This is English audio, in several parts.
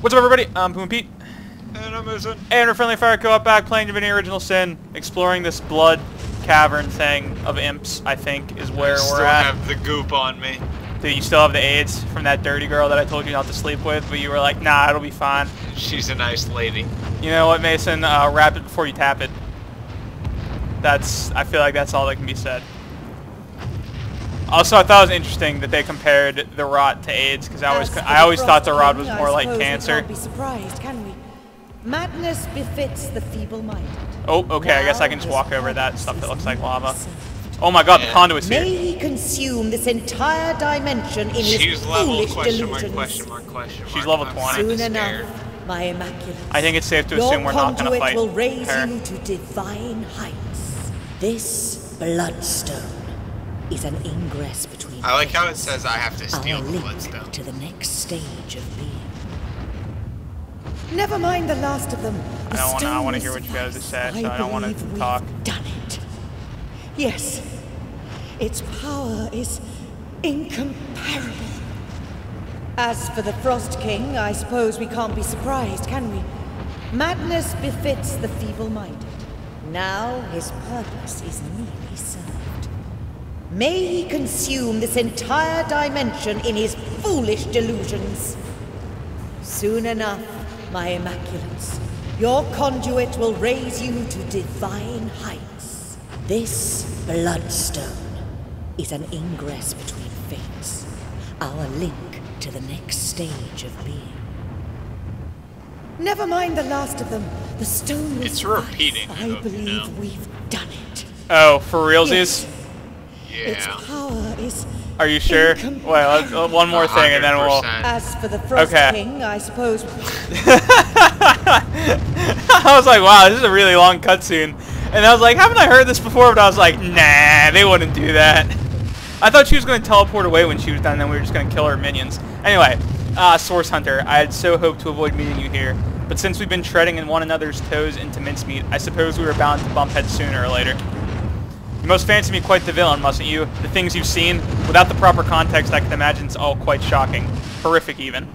What's up, everybody? I'm Puma Pete. And I'm Mason. And we're Friendly Fire Co-op back playing Divinity Original Sin, exploring this blood cavern thing of imps, I think, is where we're at. I still have the goop on me. Dude, you still have the AIDS from that dirty girl that I told you not to sleep with, but you were like, nah, it'll be fine. She's a nice lady. You know what, Mason? Wrap it before you tap it. I feel like that's all that can be said. Also, I thought it was interesting that they compared the rot to AIDS, because I always thought the rot was more like cancer. We can't be surprised, can we? Madness befits the feeble-minded. Oh, okay, I guess I can just walk over that stuff that looks like lava. Oh my god, the conduit's here. May he consume this entire dimension in his foolish delusions. She's level 20. Soon enough, my immaculate. I think it's safe to assume we're not going to fight will raise her. you to divine heights. This bloodstone is an ingress between. I like how it says I have to steal our the link bloodstone. to the next stage of being. Never mind the last of them. I want to hear what you guys have said, so I don't want to talk. Done it. Yes, its power is incomparable. As for the Frost King, I suppose we can't be surprised, can we? Madness befits the feeble-minded. Now his purpose is nearly served. May he consume this entire dimension in his foolish delusions. Soon enough, my immaculates, your conduit will raise you to divine heights. This bloodstone is an ingress between fates, our link to the next stage of being. Never mind the last of them. The stone will It's repeating. I believe we've done it. Oh, for realsies? Its Yeah. power is. Are you sure? Well, one more thing and then we'll... 100%. As for the Frost King, I suppose. I was like, wow, this is a really long cutscene. And I was like, haven't I heard this before? But I was like, nah, they wouldn't do that. I thought she was going to teleport away when she was done, and then we were just going to kill her minions. Anyway, Source Hunter, I had so hoped to avoid meeting you here. But since we've been treading in one another's toes into mincemeat, I suppose we were bound to bump heads sooner or later. You must fancy me quite the villain, mustn't you? The things you've seen, without the proper context, I can imagine it's all quite shocking. Horrific, even.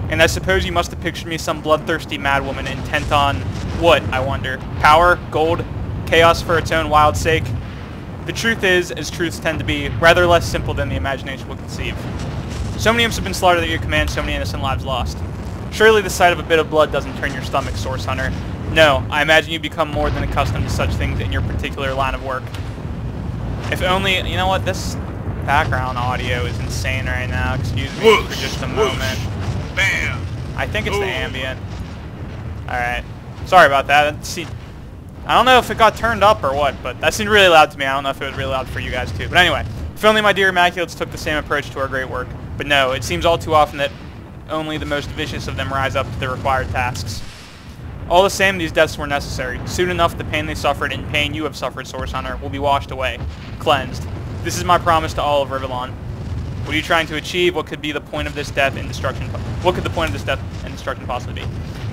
And I suppose you must have pictured me some bloodthirsty madwoman intent on what, I wonder? Power? Gold? Chaos for its own wild sake? The truth is, as truths tend to be, rather less simple than the imagination will conceive. So many imps have been slaughtered at your command, so many innocent lives lost. Surely the sight of a bit of blood doesn't turn your stomach, Source Hunter. No, I imagine you become more than accustomed to such things in your particular line of work. If only, you know what, this background audio is insane right now. Excuse me for just a moment. Bam! I think it's the ambient. Alright. Sorry about that. I don't know if it got turned up or what, but that seemed really loud to me. I don't know if it was really loud for you guys too. But anyway, if only my dear Immaculates took the same approach to our great work. But no, it seems all too often that only the most vicious of them rise up to the required tasks. All the same, these deaths were necessary. Soon enough, the pain they suffered and pain you have suffered, Source Hunter, will be washed away. Cleansed. This is my promise to all of Rivellon. What are you trying to achieve? What could be the point of this death and destruction? What could the point of this death and destruction possibly be?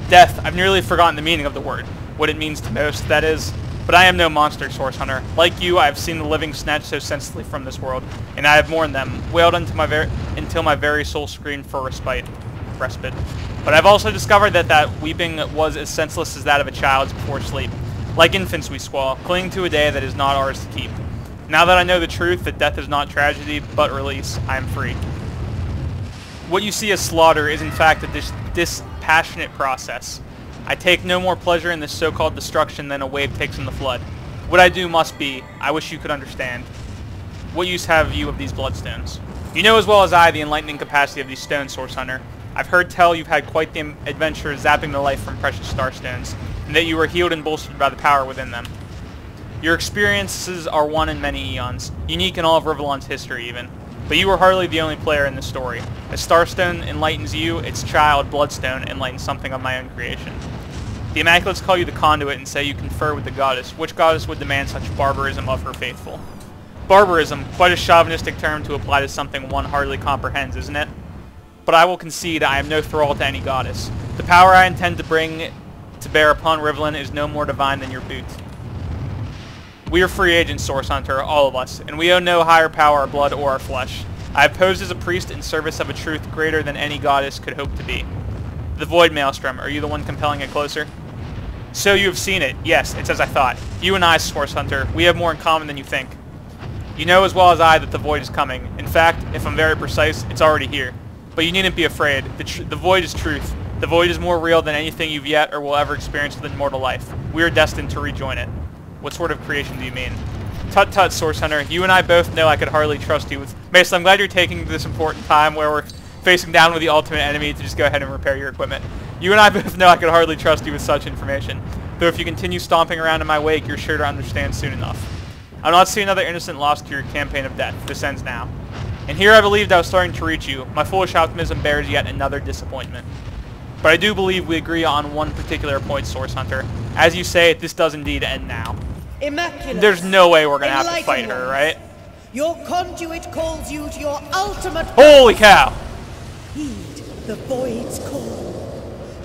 Death. I've nearly forgotten the meaning of the word. What it means to most, that is. But I am no monster, Source Hunter. Like you, I have seen the living snatched so senselessly from this world, and I have mourned them, wailed until my very soul screamed for respite. But I've also discovered that weeping was as senseless as that of a child's before sleep. Like infants we squall, clinging to a day that is not ours to keep. Now that I know the truth, that death is not tragedy, but release, I am free. What you see as slaughter is in fact a dispassionate process. I take no more pleasure in this so-called destruction than a wave takes in the flood. What I do must be, I wish you could understand. What use have you of these bloodstones? You know as well as I the enlightening capacity of these stones, Source Hunter. I've heard tell you've had quite the adventure zapping the life from precious starstones, and that you were healed and bolstered by the power within them. Your experiences are one in many eons, unique in all of Rivellon's history even. But you were hardly the only player in this story. As Starstone enlightens you, its child, Bloodstone, enlightens something of my own creation. The Immaculates call you the Conduit and say you confer with the goddess. Which goddess would demand such barbarism of her faithful? Barbarism, quite a chauvinistic term to apply to something one hardly comprehends, isn't it? But I will concede I am no thrall to any goddess. The power I intend to bring to bear upon Rivellon is no more divine than your boot. We are free agents, Source Hunter, all of us, and we owe no higher power our blood or our flesh. I have posed as a priest in service of a truth greater than any goddess could hope to be. The Void Maelstrom. Are you the one compelling it closer? So you have seen it. Yes, it's as I thought. You and I, Source Hunter, we have more in common than you think. You know as well as I that the Void is coming. In fact, if I'm very precise, it's already here. But you needn't be afraid. The Void is truth. The Void is more real than anything you've yet or will ever experience within mortal life. We are destined to rejoin it. What sort of creation do you mean? Tut tut, Source Hunter. You and I both know I could hardly trust you with... Mason, I'm glad you're taking this important time where we're facing down with the ultimate enemy to just go ahead and repair your equipment. You and I both know I could hardly trust you with such information. Though if you continue stomping around in my wake, you're sure to understand soon enough. I will not see another innocent lost to your campaign of death. This ends now. And here I believed I was starting to reach you. My foolish optimism bears yet another disappointment. But I do believe we agree on one particular point, Source Hunter. As you say, this does indeed end now. Immaculate. There's no way we're going to have to fight her, right? Your conduit calls you to your ultimate... Holy cow! Heed the Void's call.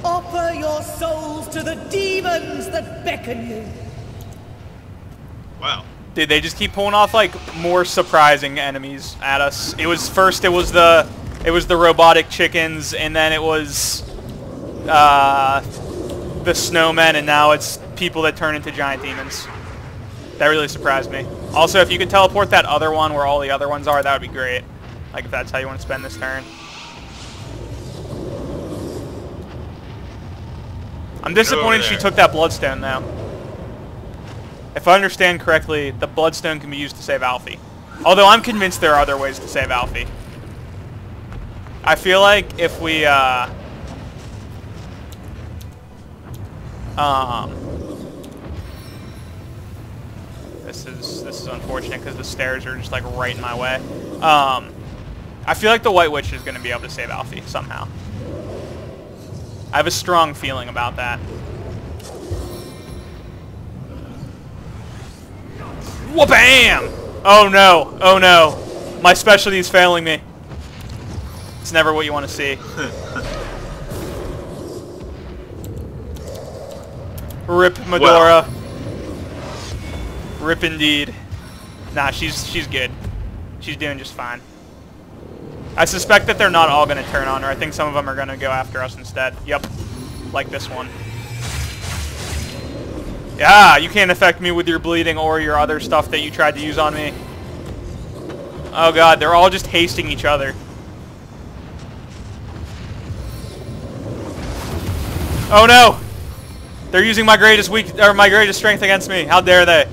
Offer your souls to the demons that beckon you. Wow. Dude, they just keep pulling off like more surprising enemies at us. It was the robotic chickens, and then it was the snowmen, and now it's people that turn into giant demons. That really surprised me. Also, if you could teleport that other one where all the other ones are, that would be great. Like if that's how you want to spend this turn. I'm disappointed she took that Bloodstone though. If I understand correctly, the Bloodstone can be used to save Alfie. Although I'm convinced there are other ways to save Alfie. I feel like if we, This is unfortunate because the stairs are just like right in my way. I feel like the White Witch is going to be able to save Alfie somehow. I have a strong feeling about that. Wha-bam! Oh no, oh no. My specialty is failing me. It's never what you want to see. Rip Medora. Well. Rip indeed. Nah, she's good. She's doing just fine. I suspect that they're not all going to turn on her. I think some of them are going to go after us instead. Yep. Like this one. Yeah, you can't affect me with your bleeding or your other stuff that you tried to use on me. Oh god, they're all just hasting each other. Oh no! They're using my greatest strength against me. How dare they?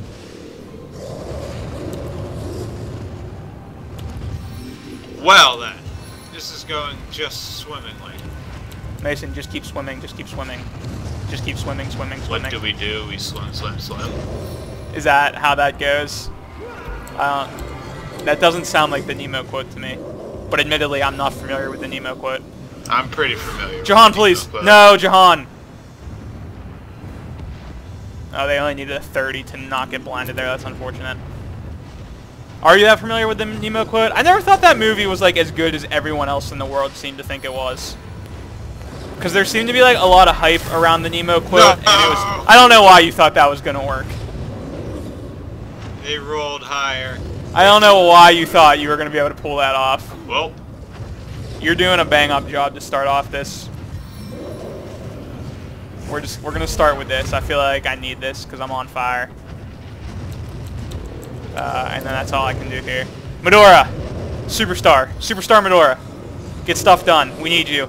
Well then, this is going just swimmingly. Mason, just keep swimming, just keep swimming. Just keep swimming, swimming, swimming. What do we do? We swim, swim, swim. Is that how that goes? That doesn't sound like the Nemo quote to me. But admittedly, I'm not familiar with the Nemo quote. I'm pretty familiar. Jahan, please! No, Jahan! Oh, they only needed a 30 to not get blinded there. That's unfortunate. Are you that familiar with the Nemo quote? I never thought that movie was like as good as everyone else in the world seemed to think it was. Because there seemed to be like a lot of hype around the Nemo quote, and it was... I don't know why you thought that was going to work. They rolled higher. I don't know why you thought you were going to be able to pull that off. Well, you're doing a bang-up job to start off this. We're going to start with this. I feel like I need this because I'm on fire. And then that's all I can do here. Medora! Superstar. Superstar Medora. Get stuff done. We need you.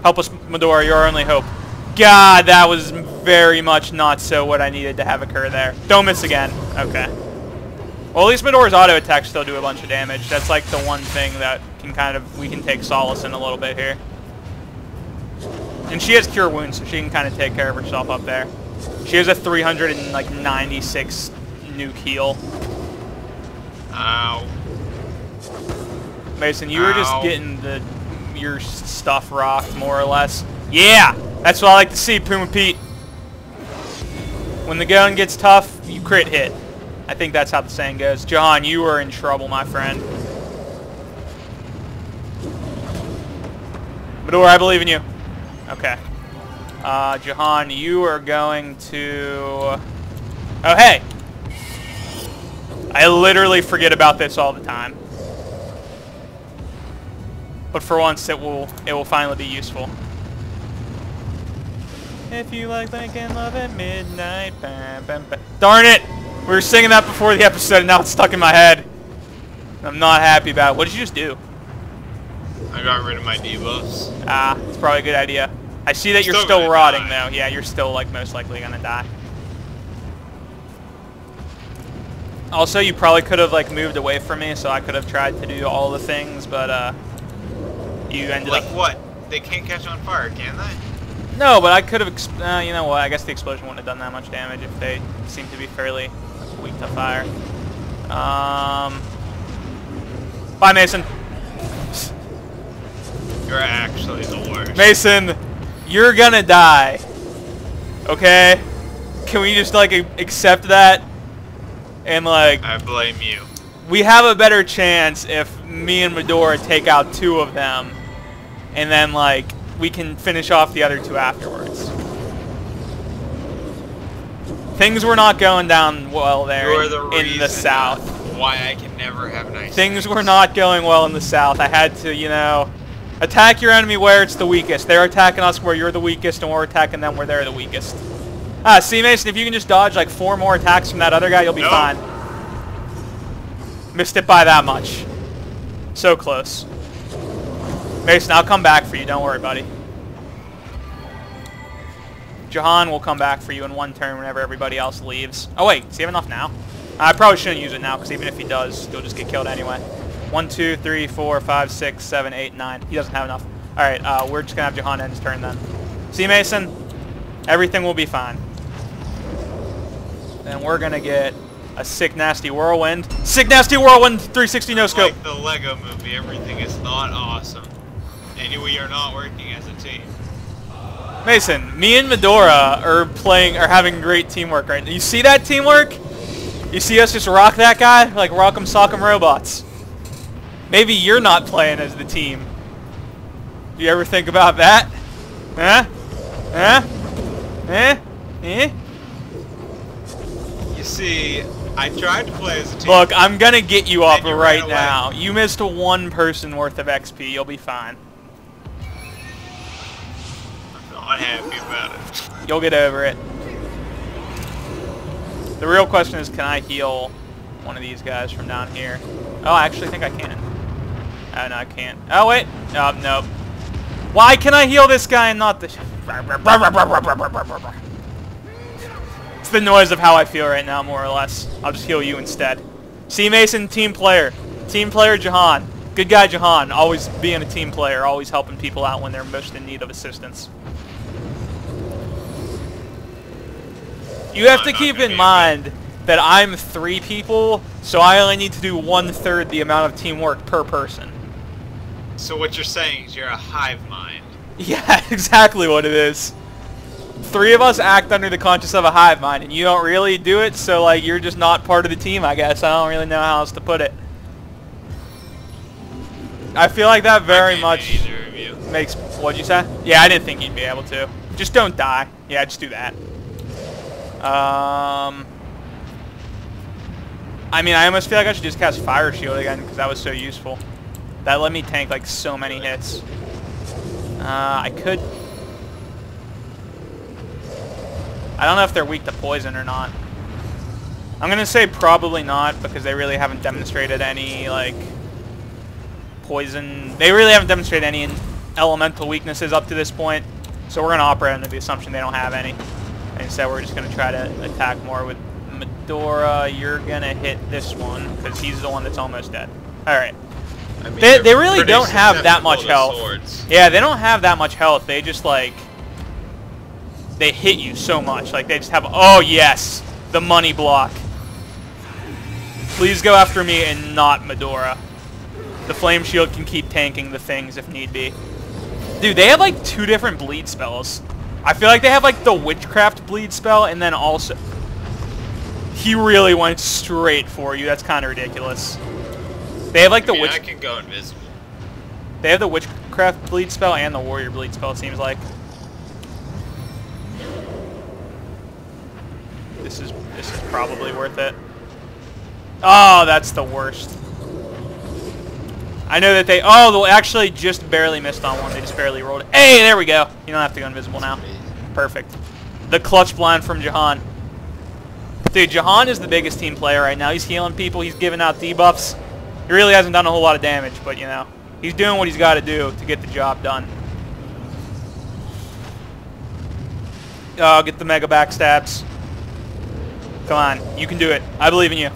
Help us, Medora. You're our only hope. God, that was very much not so what I needed to have occur there. Don't miss again. Okay. Well, at least Medora's auto attacks still do a bunch of damage. That's like the one thing that we can take solace in a little bit here. And she has Cure Wounds, so she can kind of take care of herself up there. She has a 396 nuke heal. Ow. Mason, you were just getting your stuff rocked, more or less. Yeah! That's what I like to see, Puma Pete. When the gun gets tough, you crit hit. I think that's how the saying goes. Jahan, you are in trouble, my friend. Medora, I believe in you. Okay. Jahan, you are going to... Oh, hey! I literally forget about this all the time. But for once, it will finally be useful. If you like making love at midnight. Bam, bam, bam. Darn it! We were singing that before the episode and now it's stuck in my head. I'm not happy about it. What did you just do? I got rid of my debuffs. Ah, it's probably a good idea. I see that you're still rotting though. Yeah, you're still like most likely gonna die. Also, you probably could have like moved away from me, so I could have tried to do all the things, but you ended up. Like what? They can't catch on fire, can they? No, but I could have. You know what? I guess the explosion wouldn't have done that much damage if they seem to be fairly weak to fire. Bye, Mason. You're actually the worst. Mason, you're gonna die. Okay? Can we just like accept that? And like, I blame you. we have a better chance if me and Medora take out 2 of them, and then like we can finish off the other 2 afterwards. Things were not going down well there in the south. Why I can never have nice Things were not going well in the south. I had to, you know, attack your enemy where it's the weakest. They're attacking us where you're the weakest, and we're attacking them where they're the weakest. Ah, see, Mason, if you can just dodge like 4 more attacks from that other guy, you'll be fine. Missed it by that much. So close. Mason, I'll come back for you. Don't worry, buddy. Jahan will come back for you in 1 turn whenever everybody else leaves. Oh, wait. Does he have enough now? I probably shouldn't use it now, because even if he does, he'll just get killed anyway. 1, 2, 3, 4, 5, 6, 7, 8, 9. He doesn't have enough. Alright, we're just going to have Jahan end his turn then. See, Mason? Everything will be fine. Then we're going to get a sick, nasty whirlwind. Sick, nasty whirlwind, 360 no-scope. Like the Lego movie, everything is not awesome. And we are not working as a team. Mason, me and Medora are having great teamwork right now. You see that teamwork? You see us just rock that guy? Like rock'em sock'em robots. Maybe you're not playing as the team. Do you ever think about that? Huh? Huh? Eh? Eh? You see, I tried to play as a team. Look, I'm gonna get you off you right ran now. You missed 1 person worth of XP. You'll be fine. I'm not happy about it. You'll get over it. The real question is, can I heal one of these guys from down here? Oh, I actually think I can. Oh, no, I can't. Oh, wait. Oh, nope. Why can I heal this guy and not the... It's the noise of how I feel right now, more or less. I'll just heal you instead. See, Mason, team player. Team player, Jahan. Good guy, Jahan. Always being a team player. Always helping people out when they're most in need of assistance. You have to keep in mind that I'm 3 people, so I only need to do 1/3 the amount of teamwork per person. So what you're saying is you're a hive mind. Yeah, exactly what it is. 3 of us act under the conscience of a hive mind, and you don't really do it, so like you're just not part of the team, I guess. I don't really know how else to put it. I feel like that very much makes... What'd you say? Yeah, I didn't think you'd be able to. Just don't die. Yeah, just do that. I mean, I almost feel like I should just cast Fire Shield again, because that was so useful. That let me tank like so many hits. I could... I don't know if they're weak to poison or not. I'm going to say probably not, because they really haven't demonstrated any, like, poison. They really haven't demonstrated any elemental weaknesses up to this point. So we're going to operate under the assumption they don't have any. And instead we're just going to try to attack more with Medora. You're going to hit this one, because he's the one that's almost dead. Alright. I mean, They really don't have that much health. Swords. Yeah, they don't have that much health. They just, like... They hit you so much. Like, they just have... Oh, yes! The money block. Please go after me and not Medora. The Flame Shield can keep tanking the things if need be. Dude, they have, like, 2 different bleed spells. I feel like they have, like, the Witchcraft bleed spell, and then also... He really went straight for you. That's kind of ridiculous. They have, like, I can go invisible. They have the Witchcraft bleed spell and the Warrior bleed spell, it seems like. This is probably worth it. Oh, that's the worst. I know that they... Oh, they actually just barely missed on one. They just barely rolled it. Hey, there we go. You don't have to go invisible now. perfect. The clutch blind from Jahan. Dude, Jahan is the biggest team player right now. He's healing people. He's giving out debuffs. He really hasn't done a whole lot of damage, but, you know, he's doing what he's got to do to get the job done. Oh, get the mega backstabs. Come on. You can do it. I believe in you.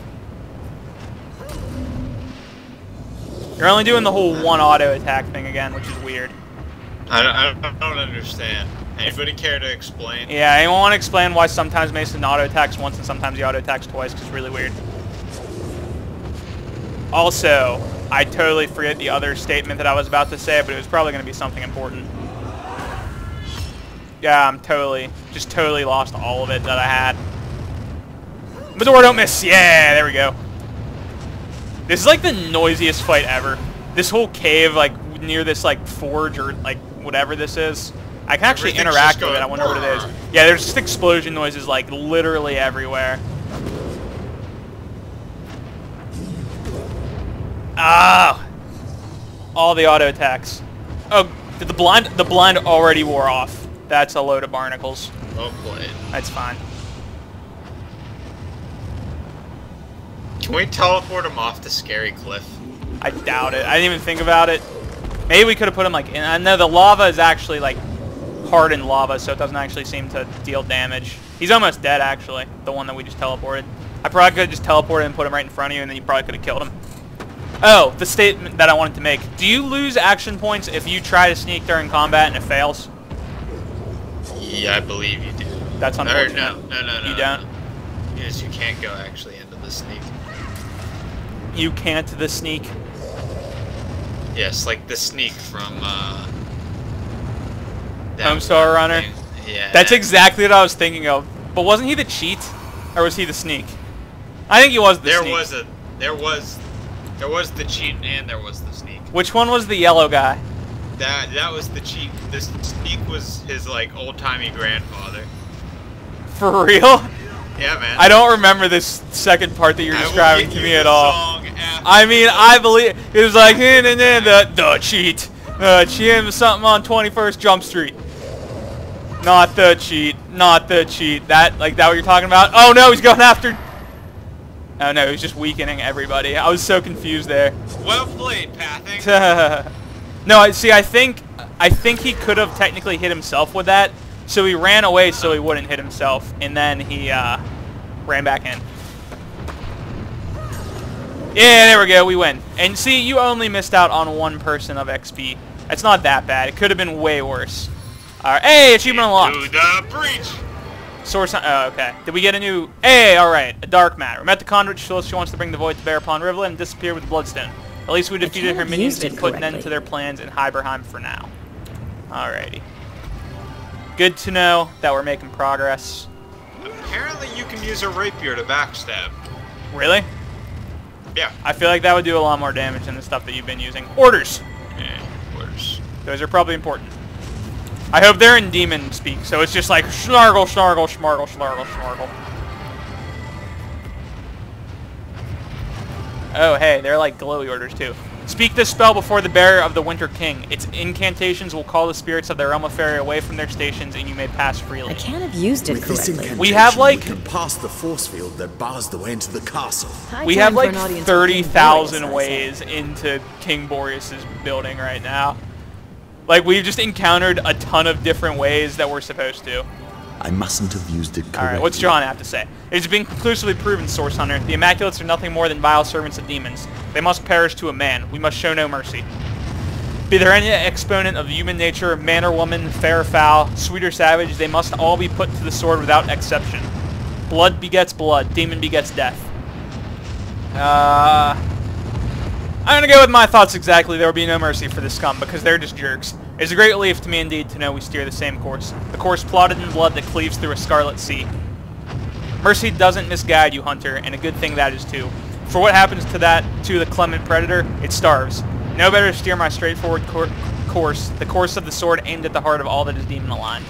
You're only doing the whole one auto attack thing again, which is weird. I don't understand. Anybody care to explain? Yeah, anyone want to explain why sometimes Mason auto attacks once and sometimes he auto attacks twice? Because it's really weird. Also, I totally forget the other statement that I was about to say, but it was probably going to be something important. Yeah, I'm just totally lost all of it that I had. But the door don't miss. Yeah, there we go. This is like the noisiest fight ever. This whole cave, like near this like forge or like whatever this is. I can actually interact with it. I wonder what it is. Yeah, there's just explosion noises like literally everywhere. Ah! All the auto attacks. Oh, the blind already wore off. That's a load of barnacles. Well played. That's fine. Can we teleport him off the scary cliff? I doubt it. I didn't even think about it. Maybe we could have put him like in. I know the lava is actually like hardened lava, so it doesn't actually seem to deal damage. He's almost dead, actually. The one that we just teleported. I probably could have just teleported and put him right in front of you, and then you probably could have killed him. Oh, the statement that I wanted to make. Do you lose action points if you try to sneak during combat and it fails? Yeah, I believe you do. That's unfortunate. No. You don't? Yes, you can't go actually into the sneak. You can't the sneak? Yes, like the sneak from, Homestar Runner? Thing. Yeah. That's exactly what I was thinking of. But wasn't he the cheat? Or was he the sneak? I think he was the sneak. There was the cheat and there was the sneak. Which one was the yellow guy? That was the cheat. This sneak was his like old-timey grandfather. For real? Yeah, man. I don't remember this second part that you're describing to me at all. After. I mean, I believe it was like the cheat. Cheating something on 21st Jump Street. Not the cheat. Not the cheat. That what you're talking about? Oh no, he's going after. Oh no, he's just weakening everybody. I was so confused there. Well played, Pathing. No, I think he could have technically hit himself with that. So he ran away so he wouldn't hit himself, and then he ran back in. Yeah, there we go, we win. And see, you only missed out on 1 person of XP. That's not that bad. It could have been way worse. Alright, hey, achievement unlocked. To the breach. Source, oh, okay. Did we get a new, hey, alright, a dark matter. We met the conduit. She wants to bring the void to bear upon Rivla and disappear with the Bloodstone. At least we defeated her minions and put an end to their plans in Hyberheim for now. Alrighty. Good to know that we're making progress. Apparently you can use a rapier to backstab. Really? Yeah. I feel like that would do a lot more damage than the stuff that you've been using. Orders! Yeah, orders. Those are probably important. I hope they're in demon speak, so it's just like snargle, snargle, schmargle, snargle, snargle. Oh, hey, they're like glowy orders too. Speak this spell before the bearer of the Winter King. Its incantations will call the spirits of the realm of fairy away from their stations, and you may pass freely. I can't have used it correctly. We have like we can pass the force field that bars the way into the castle. We have like 30,000 ways into King Boreas's building right now. Like we've just encountered a ton of different ways that we're supposed to. I mustn't have used it correctly. Alright, what's John have to say? It has been conclusively proven, Source Hunter. The Immaculates are nothing more than vile servants of demons. They must perish to a man. We must show no mercy. Be there any exponent of human nature, man or woman, fair or foul, sweet or savage, they must all be put to the sword without exception. Blood begets blood. Demon begets death. I'm gonna go with my thoughts exactly. There will be no mercy for the scum, because they're just jerks. It is a great relief to me indeed to know we steer the same course. The course plotted in blood that cleaves through a scarlet sea. Mercy doesn't misguide you, Hunter, and a good thing that is too. For what happens to the clement predator? It starves. No better to steer my straightforward course, the course of the sword aimed at the heart of all that is demon aligned.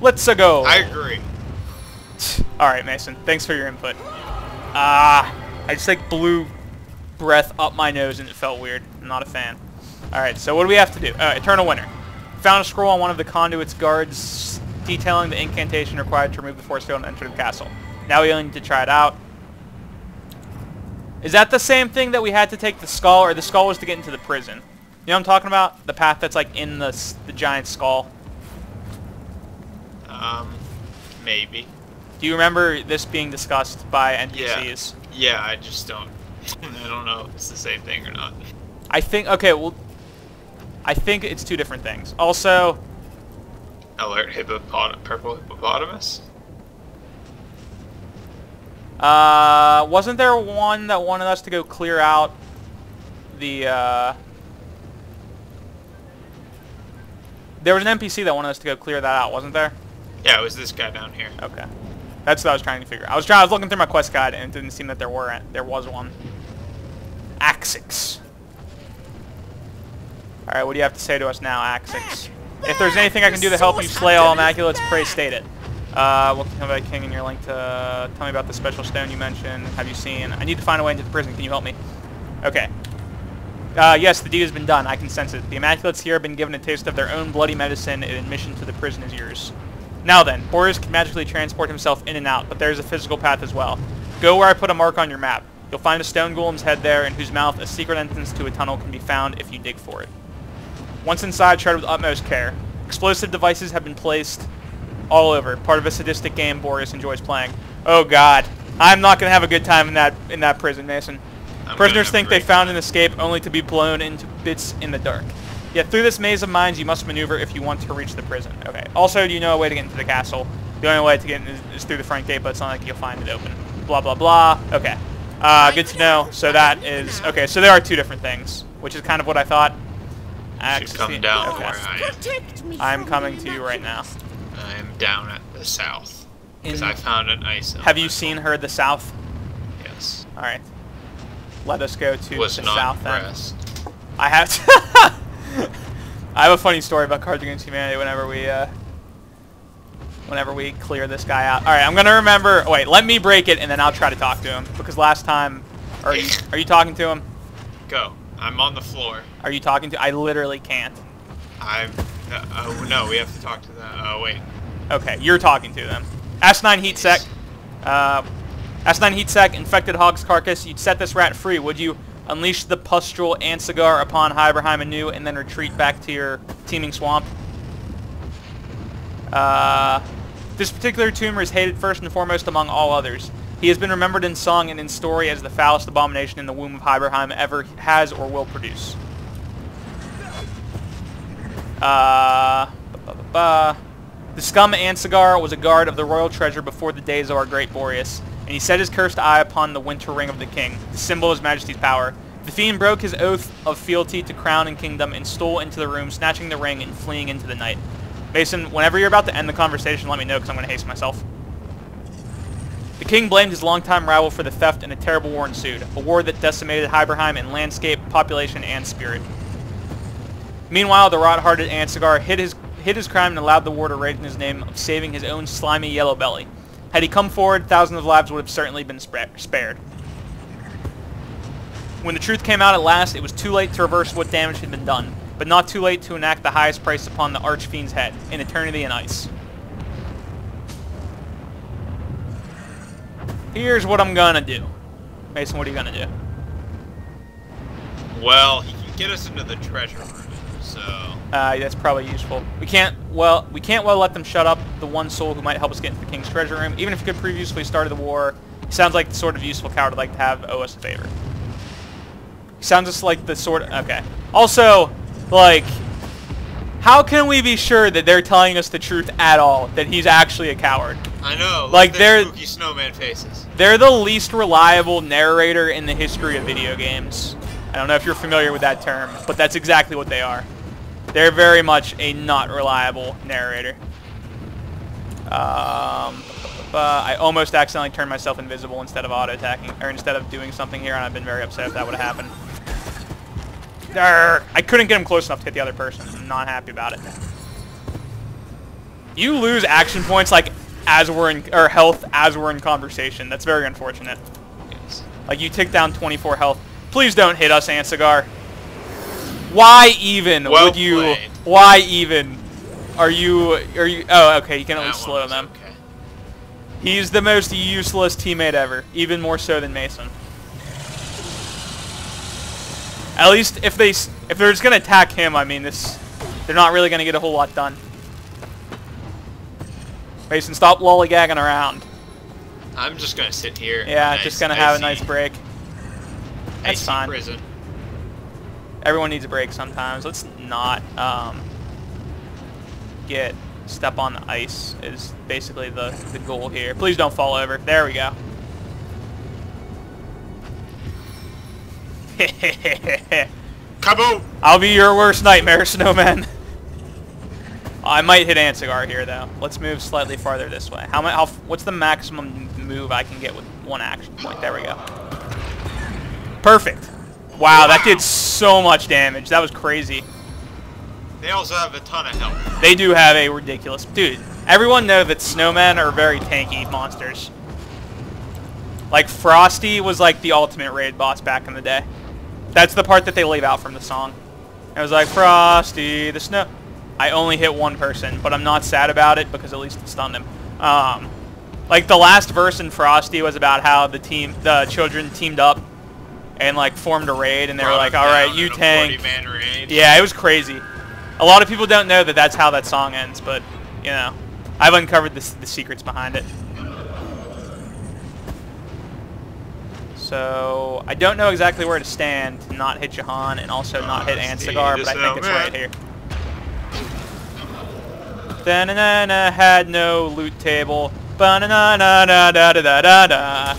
Let's go. I agree. Alright, Mason. Thanks for your input. I just like blew breath up my nose and it felt weird. I'm not a fan. Alright, so what do we have to do? Eternal Winter. Found a scroll on one of the conduit's guards detailing the incantation required to remove the force field and enter the castle. Now we only need to try it out. Is that the same thing that we had to take the skull, or the skull was to get into the prison? You know what I'm talking about? The path that's like in the giant skull. Maybe. Do you remember this being discussed by NPCs? Yeah, I just don't. I don't know if it's the same thing or not. I think. Okay, well, I think it's two different things. Also, Alert purple hippopotamus. Wasn't there one that wanted us to go clear out the? There was an NPC that wanted us to go clear that out, wasn't there? Yeah, it was this guy down here. Okay, that's what I was trying to figure. I was looking through my quest guide, and it didn't seem that there was one. Axix. All right, what do you have to say to us now, Axix? If there's anything I can do to help you slay all Immaculates, pray state it. Welcome to the King, and your link to tell me about the special stone you mentioned. Have you seen? I need to find a way into the prison. Can you help me? Okay. Yes, the deed has been done. I can sense it. The Immaculates here have been given a taste of their own bloody medicine, and admission to the prison is yours. Now then, Boreas can magically transport himself in and out, but there's a physical path as well. Go where I put a mark on your map. You'll find a stone golem's head there, in whose mouth a secret entrance to a tunnel can be found if you dig for it. Once inside, tread with utmost care. Explosive devices have been placed all over, part of a sadistic game Boreas enjoys playing. Oh god, I'm not going to have a good time in that prison, Mason. Prisoners think they found an escape only to be blown into bits in the dark. Yet through this maze of mines you must maneuver if you want to reach the prison. Okay. Also, do you know a way to get into the castle? The only way to get in is through the front gate, but it's not like you'll find it open. Blah, blah, blah. Okay. Good to know. So that is... Okay, so there are two different things, which is kind of what I thought. You should come down okay. where I am. I'm coming to you right now. I am down at the south. Because I found an ice. Have you seen her at the south? Yes. Alright. Let us go to the south then. I have to... I have a funny story about Cards Against Humanity whenever we clear this guy out. Alright, I'm gonna remember... Wait, let me break it and then I'll try to talk to him. Because last time... Are you talking to him? Go. I'm on the floor. Are you talking to... I literally can't. Oh, no, we have to talk to them. Oh, wait. Okay, you're talking to them. S9 heat sec. S9 heat sec, infected hog's carcass. You'd set this rat free, would you? Unleash the pustule Antzigar upon Hyberheim anew, and then retreat back to your teeming swamp. This particular tumor is hated first and foremost among all others. He has been remembered in song and in story as the foulest abomination in the womb of Hyberheim ever has or will produce. The scum Antzigar was a guard of the royal treasure before the days of our great Boreas, and he set his cursed eye upon the winter ring of the king, the symbol of his majesty's power. The fiend broke his oath of fealty to crown and kingdom and stole into the room, snatching the ring and fleeing into the night. Mason, whenever you're about to end the conversation, let me know, because I'm going to haste myself. The king blamed his longtime rival for the theft, and a terrible war ensued, a war that decimated Hyberheim in landscape, population, and spirit. Meanwhile, the rot-hearted Antzigar hid his crime and allowed the war to rage in his name of saving his own slimy yellow belly. Had he come forward, thousands of lives would have certainly been spared. When the truth came out at last, it was too late to reverse what damage had been done, but not too late to enact the highest price upon the archfiend's head, in eternity and ice. Here's what I'm gonna do. Mason, what are you gonna do? Well, he can get us into the treasure room, so... that's probably useful. We can't well let them shut up the one soul who might help us get into the king's treasure room. Even if he could previously started the war, he sounds like the sort of useful coward I'd like to have owe us a favor. He sounds just like the sort of... Okay. Also, like, how can we be sure that they're telling us the truth at all? That he's actually a coward? I know. Like, they're... spooky snowman faces. They're the least reliable narrator in the history of video games. I don't know if you're familiar with that term, but that's exactly what they are. They're very much a not reliable narrator. I almost accidentally turned myself invisible instead of auto-attacking, or instead of doing something here, and I've been very upset if that would have happened. I couldn't get him close enough to hit the other person. I'm not happy about it. You lose action points like as we're in, or health as we're in conversation. That's very unfortunate. Yes. Like you tick down 24 health. Please don't hit us, Antzigar. Why even would you Why even? Are you? Oh, okay. You can at least slow them. Okay. He's the most useless teammate ever, even more so than Mason. At least if they're just gonna attack him, I mean they're not really gonna get a whole lot done. Mason, stop lollygagging around. I'm just gonna sit here. Yeah, just gonna have a nice break. That's fine. Prison. Everyone needs a break sometimes. Let's not step on the ice is basically the goal here. Please don't fall over. There we go. Kaboom! I'll be your worst nightmare, snowman. I might hit Antzigar here though. Let's move slightly farther this way. What's the maximum move I can get with one action point? There we go. Perfect. Wow, that did so much damage. That was crazy. They also have a ton of health. They do have a ridiculous... Dude, everyone knows that snowmen are very tanky monsters. Like, Frosty was like the ultimate raid boss back in the day. That's the part that they leave out from the song. It was like, Frosty, the snow... I only hit one person, but I'm not sad about it because at least it stunned him. Like, the last verse in Frosty was about how the children teamed up and like formed a raid, and they were like, all right, you tank. 40-man raid. Yeah, it was crazy. A lot of people don't know that that's how that song ends, but you know, I've uncovered the secrets behind it. So I don't know exactly where to stand to not hit Jahan and also not hit Antzigar, but I think it's right here. Da-na-na-na, had no loot table. Ba-na-na-na-na-da-da-da-da.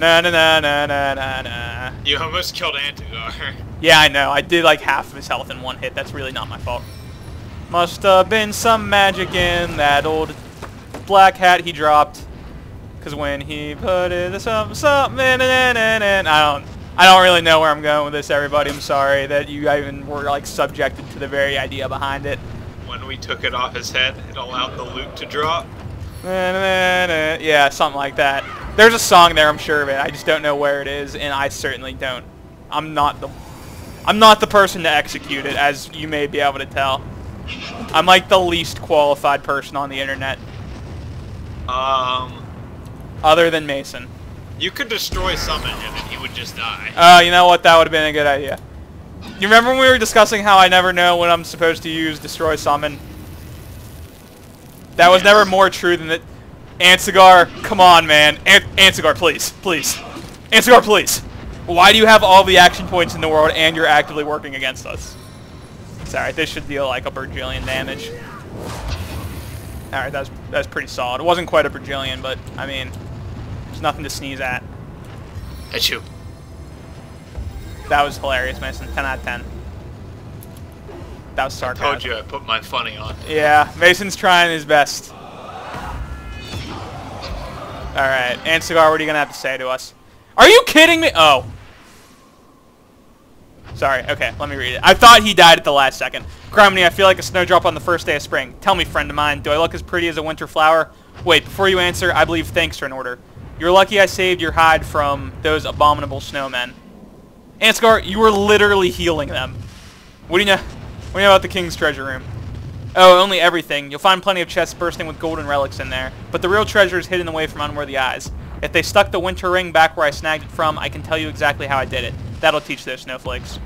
Na-na-na-na-na-na. You almost killed Antzigar. Yeah, I know. I did like half of his health in one hit. That's really not my fault. Must have been some magic in that old black hat he dropped. Cause when he put it something in, I don't really know where I'm going with this, everybody. I'm sorry that you even were like subjected to the very idea behind it. When we took it off his head, it allowed the loot to drop. Yeah, something like that. There's a song there, I'm sure of it. I just don't know where it is, and I certainly don't. I'm not the person to execute it, as you may be able to tell. I'm like the least qualified person on the internet. Other than Mason. You could destroy summon him and he would just die. You know what? That would have been a good idea. You remember when we were discussing how I never know when I'm supposed to use destroy summon? That was never more true than that. Antzigar, come on, man. Antzigar, please. Please. Antzigar, please. Why do you have all the action points in the world and you're actively working against us? Sorry, this should deal like a bajillion damage. Alright, that was pretty solid. It wasn't quite a bajillion, but, I mean, there's nothing to sneeze at. Hit you. That was hilarious, Mason. 10 out of 10. That was sarcasm. I told you I put my funny on. Yeah, Mason's trying his best. Alright, Antzigar, what are you going to have to say to us? Are you kidding me? Oh. Sorry, okay, let me read it. I thought he died at the last second. Criminy, I feel like a snowdrop on the first day of spring. Tell me, friend of mine, do I look as pretty as a winter flower? Wait, before you answer, I believe thanks are in order. You're lucky I saved your hide from those abominable snowmen. Antzigar, you were literally healing them. What do you know? What do you know about the king's treasure room? Oh, only everything. You'll find plenty of chests bursting with golden relics in there. But the real treasure is hidden away from unworthy eyes. If they stuck the winter ring back where I snagged it from, I can tell you exactly how I did it. That'll teach those snowflakes.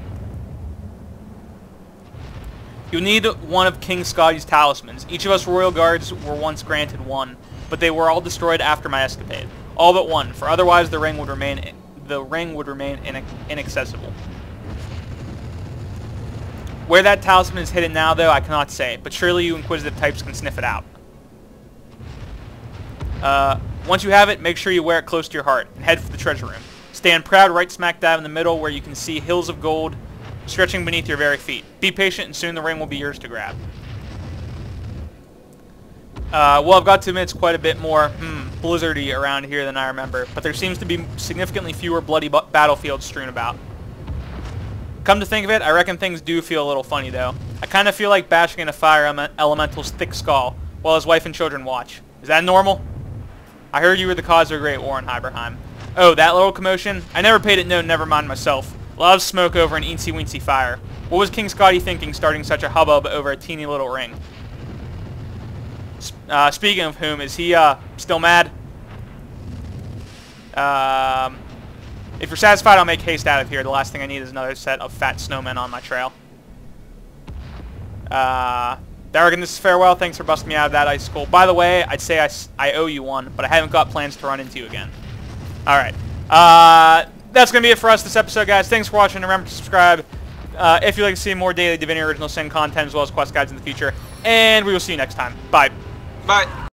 You'll need one of King Scotty's talismans. Each of us royal guards were once granted one, but they were all destroyed after my escapade. All but one, for otherwise the ring would remain inaccessible. Where that talisman is hidden now, though, I cannot say, but surely you inquisitive types can sniff it out. Once you have it, make sure you wear it close to your heart, and head for the treasure room. Stand proud right smack dab in the middle where you can see hills of gold stretching beneath your very feet. Be patient, and soon the ring will be yours to grab. Well, I've got to admit it's quite a bit more blizzardy around here than I remember, but there seems to be significantly fewer bloody battlefields strewn about. Come to think of it, I reckon things do feel a little funny, though. I kind of feel like bashing in a fire elemental's thick skull while his wife and children watch. Is that normal? I heard you were the cause of a great war in Hyberheim. Oh, that little commotion? I never paid it no, never mind myself. Loves smoke over an eensy-weensy fire. What was King Scotty thinking starting such a hubbub over a teeny little ring? Speaking of whom, is he still mad? If you're satisfied, I'll make haste out of here. The last thing I need is another set of fat snowmen on my trail. Darrigan, this is farewell. Thanks for busting me out of that icicle. By the way, I'd say I owe you one, but I haven't got plans to run into you again. Alright. That's going to be it for us this episode, guys. Thanks for watching. Remember to subscribe if you'd like to see more daily Divinity Original Sin content as well as quest guides in the future. And we will see you next time. Bye. Bye.